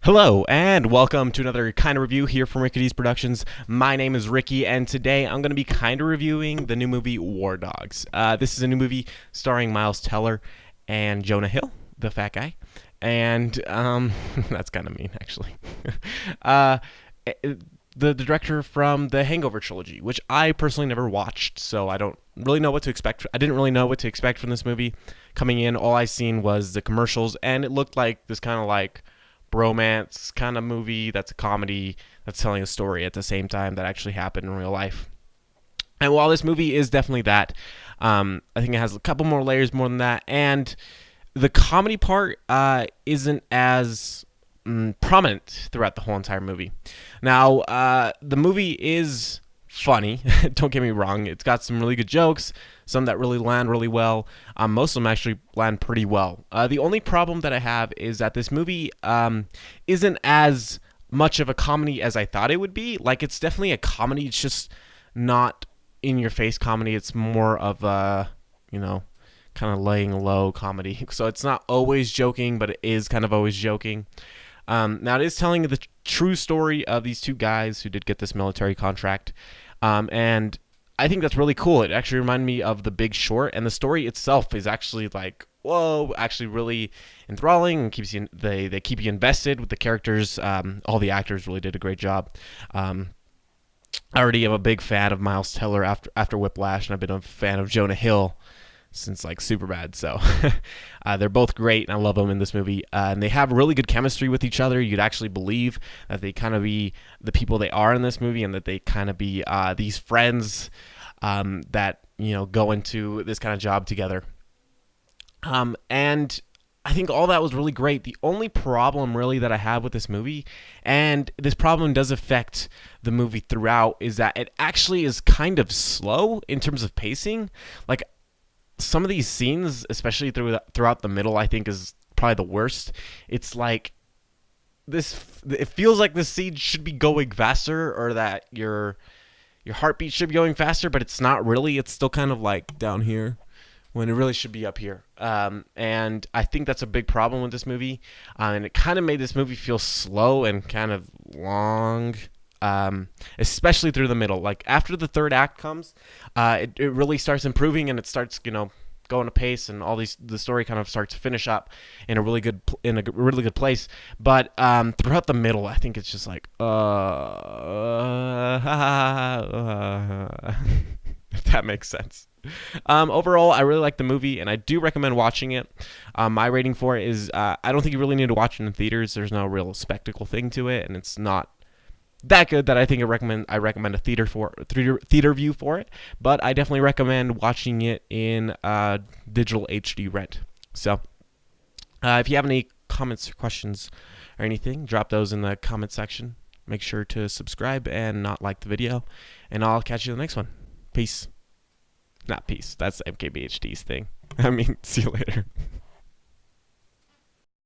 Hello and welcome to another kind of review here from Rickydees Productions. My name is Ricky and today I'm going to be kind of reviewing the new movie War Dogs. This is a new movie starring Miles Teller and Jonah Hill, the fat guy. And that's kind of mean actually. uh, the director from the Hangover trilogy, which I personally never watched, so I don't really know what to expect. I didn't really know what to expect from this movie. Coming in, all I seen was the commercials and it looked like this kind of like bromance kind of movie that's a comedy that's telling a story at the same time that actually happened in real life. And while this movie is definitely that, I think it has a couple more layers more than that, and the comedy part isn't as prominent throughout the whole entire movie. Now, the movie is funny. Don't get me wrong. It's got some really good jokes, some that really land really well. Most of them actually land pretty well. The only problem that I have is that this movie isn't as much of a comedy as I thought it would be. Like, it's definitely a comedy. It's just not in-your-face comedy. It's more of a, kind of laying low comedy. So it's not always joking, but it is kind of always joking. Now, it is telling the true story of these two guys who did get this military contract. And I think that's really cool. It actually reminded me of The Big Short, and the story itself is actually like, whoa, actually really enthralling and keeps you. They keep you invested with the characters. All the actors really did a great job. I already am a big fan of Miles Teller after Whiplash, and I've been a fan of Jonah Hill since like Superbad. So they're both great, and I love them in this movie. And they have really good chemistry with each other. You'd actually believe that they kind of be the people they are in this movie, and that they kind of be these friends that go into this kind of job together. And I think all that was really great. The only problem really that I have with this movie, and this problem does affect the movie throughout, is that it actually is kind of slow in terms of pacing. Like, some of these scenes, especially throughout the middle, I think is probably the worst. It's like it feels like the scene should be going faster, or that your heartbeat should be going faster, but it's not really. It's still kind of like down here when it really should be up here. And I think that's a big problem with this movie. And it kind of made this movie feel slow and kind of long. Especially through the middle. Like, after the third act comes, it really starts improving, and it starts going to pace, and the story kind of starts to finish up in a really good place. But throughout the middle, I think it's just like if that makes sense. Overall, I really like the movie, and I do recommend watching it. My rating for it is I don't think you really need to watch it in theaters. There's no real spectacle thing to it, and it's not that good that I think I recommend a theater view for it, but I definitely recommend watching it in digital HD rent. So if you have any comments or questions or anything, drop those in the comment section. Make sure to subscribe and not like the video, and I'll catch you in the next one. Peace. Not peace. That's MKBHD's thing. I mean, see you later.